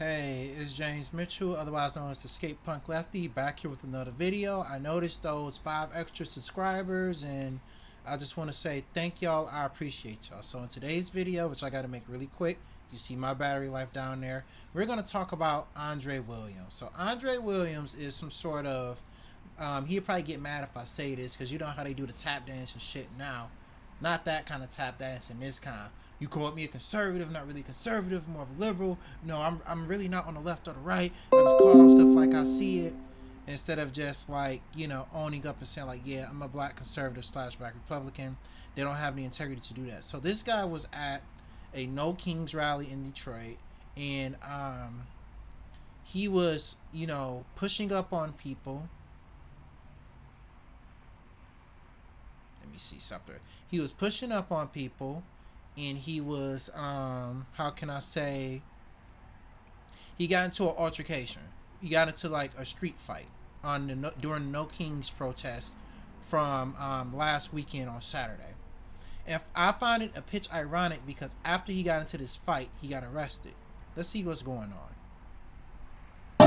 Hey, it's James Mitchell, otherwise known as the Skate Punk Lefty, back here with another video. I noticed those 5 extra subscribers, and I just want to say thank y'all. I appreciate y'all. So in today's video, which I got to make really quick, you see my battery life down there. We're going to talk about Andre Williams. So Andre Williams is some sort of, he'll probably get mad if I say this, because you know how they do the tap dance and shit now. Not that kind of tap dancing, this kind. You call me a conservative, not really conservative, more of a liberal. No, I'm really not on the left or the right. I just call out stuff like I see it, instead of just like, owning up and saying like, yeah, I'm a black conservative slash black Republican. They don't have the integrity to do that. So this guy was at a No Kings rally in Detroit, and he was, pushing up on people. Let me see something. He was pushing up on people, and he was how can I say, he got into an altercation. He got into like a street fight during the No Kings protest from last weekend on Saturday. And I find it a pitch ironic because after he got into this fight, he got arrested. Let's see what's going on. So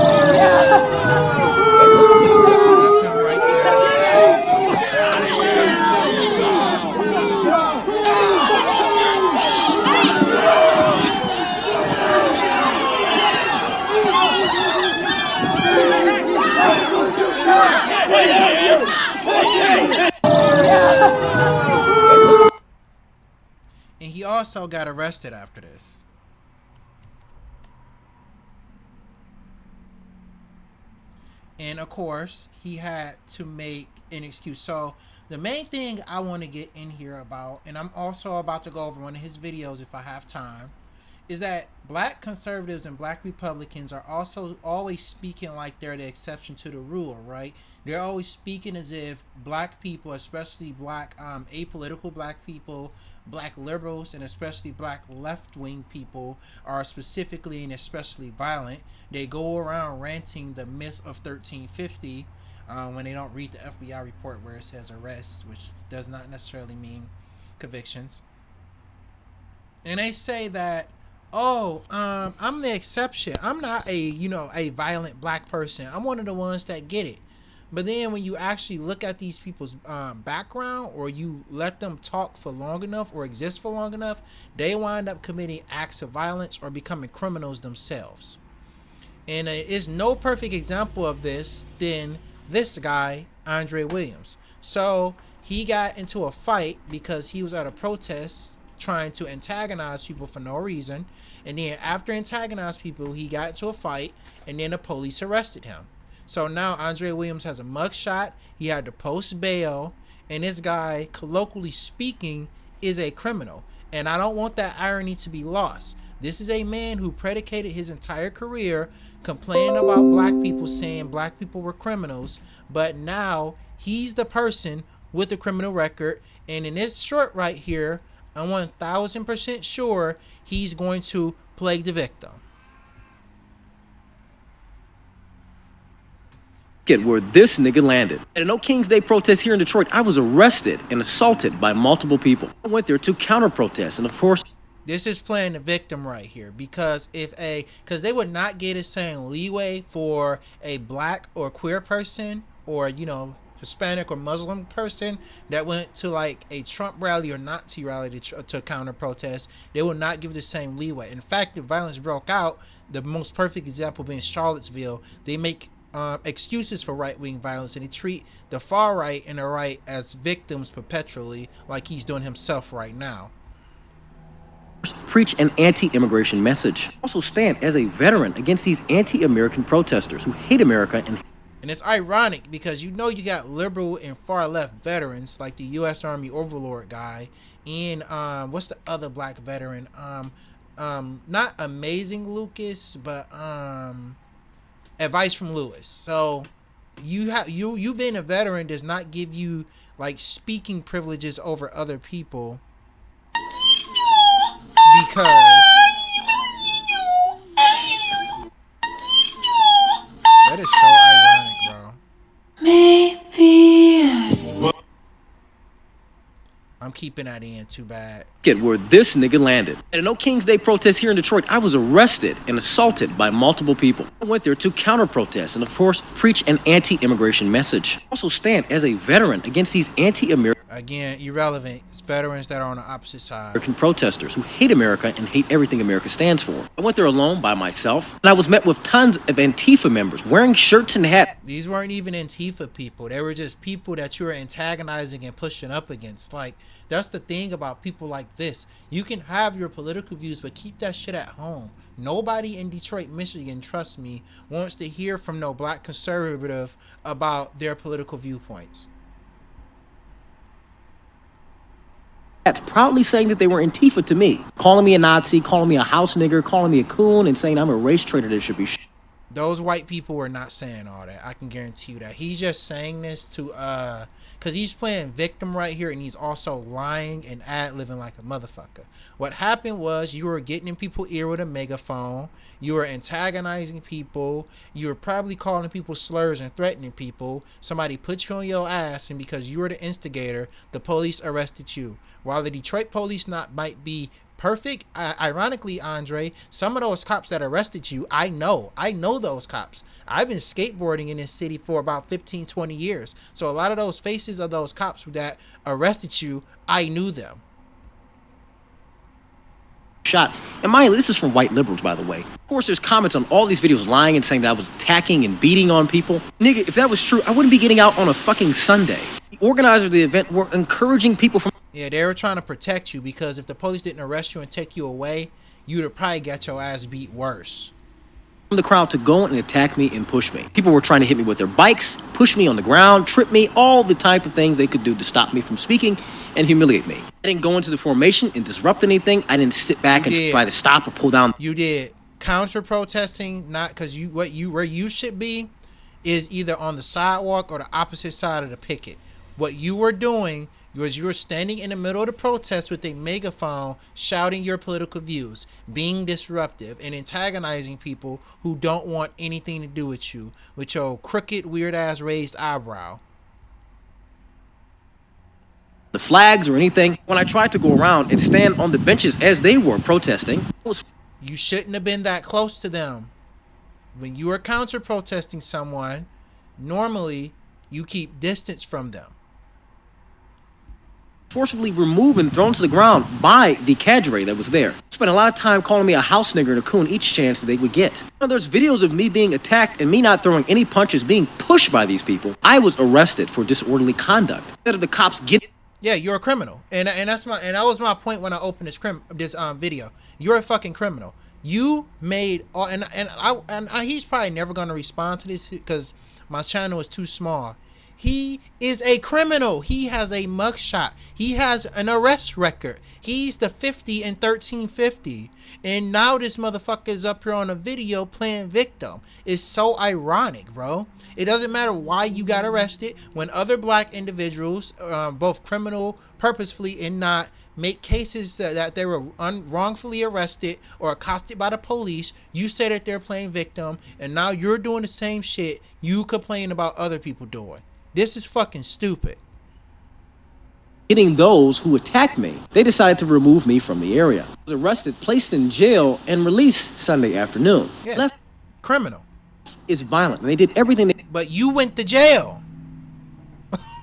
that's him right and he also got arrested after this. And of course, he had to make an excuse. So the main thing I want to get in here about, and I'm also about to go over one of his videos if I have time, is that black conservatives and black Republicans are also always speaking like they're the exception to the rule, right? They're always speaking as if black people, especially black apolitical black people, black liberals, and especially black left-wing people are specifically and especially violent. They go around ranting the myth of 1350 when they don't read the FBI report where it says arrests, which does not necessarily mean convictions. And they say that, I'm the exception. I'm not a violent black person. I'm one of the ones that get it. But then when you actually look at these people's background, or you let them talk for long enough or exist for long enough, they wind up committing acts of violence or becoming criminals themselves. And is no perfect example of this than this guy, Andre Williams. So he got into a fight because he was at a protest trying to antagonize people for no reason, and then after antagonizing people, he got into a fight, and then the police arrested him. So now Andre Williams has a mugshot. He had to post bail, and this guy, colloquially speaking, is a criminal. And I don't want that irony to be lost. This is a man who predicated his entire career complaining about black people, saying black people were criminals, but now he's the person with the criminal record. And in this short right here, I'm 1000% sure he's going to play the victim. Get where this nigga landed. At a No Kings Day protest here in Detroit, I was arrested and assaulted by multiple people. I went there to counter-protest, and of course, this is playing the victim right here, because because they would not get the same leeway for a black or queer person, or Hispanic or Muslim person that went to like a Trump rally or Nazi rally to counter protest. They will not give the same leeway. In fact, the violence broke out. The most perfect example being Charlottesville. They make excuses for right-wing violence, and they treat the far right and the right as victims perpetually, like he's doing himself right now. Preach an anti-immigration message. Also stand as a veteran against these anti-American protesters who hate America. And it's ironic because you got liberal and far left veterans like the U.S. Army Overlord guy, and what's the other black veteran? Not Amazing Lucas, but Advice from Lewis. So you being a veteran does not give you like speaking privileges over other people, because that is so ironic, bro. Maybe yes. I'm keeping that in too bad. Get where this nigga landed. At a No King's Day protest here in Detroit, I was arrested and assaulted by multiple people. I went there to counter-protest and, of course, preach an anti-immigration message. I also stand as a veteran against these anti-American Again, irrelevant. It's veterans that are on the opposite side. protesters who hate America and hate everything America stands for. I went there alone by myself, and I was met with tons of Antifa members wearing shirts and hats. These weren't even Antifa people. They were just people that you were antagonizing and pushing up against. Like, that's the thing about people like this. You can have your political views, but keep that shit at home. Nobody in Detroit, Michigan, trust me, wants to hear from no black conservative about their political viewpoints. That's proudly saying that they were Antifa to me, calling me a Nazi, calling me a house nigger, calling me a coon, and saying I'm a race traitor that should be Those white people were not saying all that. I can guarantee you that. He's just saying this to because he's playing victim right here, and he's also lying and ad-libbing like a motherfucker. What happened was you were getting in people's ear with a megaphone. You were antagonizing people. You were probably calling people slurs and threatening people. Somebody put you on your ass, and because you were the instigator, the police arrested you. While the Detroit police might be perfect, ironically, Andre, some of those cops that arrested you, I know those cops. I've been skateboarding in this city for about 15-20 years, so a lot of those faces of those cops that arrested you, I knew them. Shot. And mind you, this is from white liberals, by the way. Of course, there's comments on all these videos lying and saying that I was attacking and beating on people. Nigga, if that was true, I wouldn't be getting out on a fucking Sunday. The organizers of the event were encouraging people from... Yeah, they were trying to protect you, because if the police didn't arrest you and take you away, you'd have probably got your ass beat worse. the crowd to go and attack me and push me. People were trying to hit me with their bikes, push me on the ground, trip me, all the type of things they could do to stop me from speaking and humiliate me. I didn't go into the formation and disrupt anything. I didn't sit back and try to stop or pull down. You did counter protesting, not because where you should be is either on the sidewalk or the opposite side of the picket. What you were doing was you were standing in the middle of the protest with a megaphone shouting your political views, being disruptive and antagonizing people who don't want anything to do with you, with your crooked, weird ass raised eyebrow. The flags or anything. When I tried to go around and stand on the benches as they were protesting, you shouldn't have been that close to them. When you are counter protesting someone, normally you keep distance from them. Forcibly removed and thrown to the ground by the cadre that was there. Spent a lot of time calling me a house nigger and a coon each chance that they would get. Now, there's videos of me being attacked and me not throwing any punches, being pushed by these people. I was arrested for disorderly conduct. Instead of the cops getting... Yeah, you're a criminal, and that was my point when I opened this video. You're a fucking criminal. You made all, and he's probably never gonna respond to this because my channel is too small. He is a criminal. He has a mugshot. He has an arrest record. He's the 50 and 1350. And now this motherfucker is up here on a video playing victim. It's so ironic, bro. It doesn't matter why you got arrested. When other black individuals, both criminal, purposefully and not, make cases that they were wrongfully arrested or accosted by the police, you say that they're playing victim. And now you're doing the same shit you complain about other people doing. This is fucking stupid. Getting those who attacked me, they decided to remove me from the area. I was arrested, placed in jail, and released Sunday afternoon. Yeah. Left criminal. Is violent, and they did everything they... But you went to jail.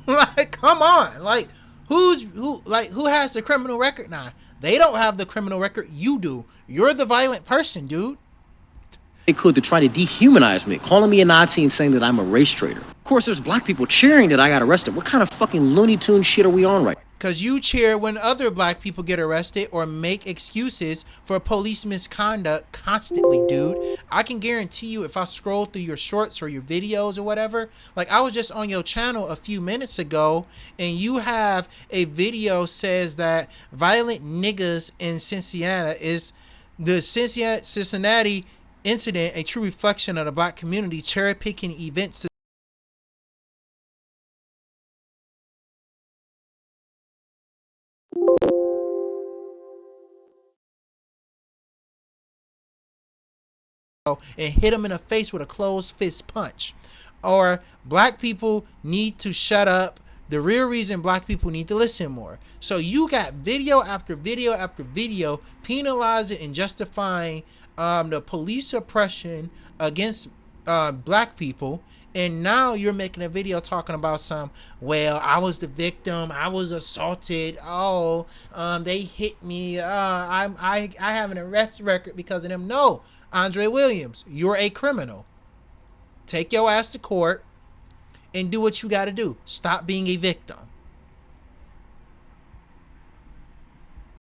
Like, come on. Like, who has the criminal record now? They don't have the criminal record. You do. You're the violent person, dude. They could to try to dehumanize me, calling me a Nazi and saying that I'm a race traitor. Of course, there's black people cheering that I got arrested. What kind of fucking Looney Tune shit are we on right now? Because you cheer when other black people get arrested or make excuses for police misconduct constantly, dude. I can guarantee you if I scroll through your shorts or your videos or whatever, like I was just on your channel a few minutes ago and you have a video says that violent niggas in Cincinnati is the Cincinnati incident, a true reflection of the black community cherry picking events and hit him in the face with a closed fist punch. Or black people need to shut up, The real reason black people need to listen more. So you got video after video after video penalizing and justifying the police oppression against black people. And now you're making a video talking about well, I was the victim, I was assaulted, they hit me, I have an arrest record because of them. No, Andre Williams, you're a criminal. Take your ass to court and do what you got to do. Stop being a victim.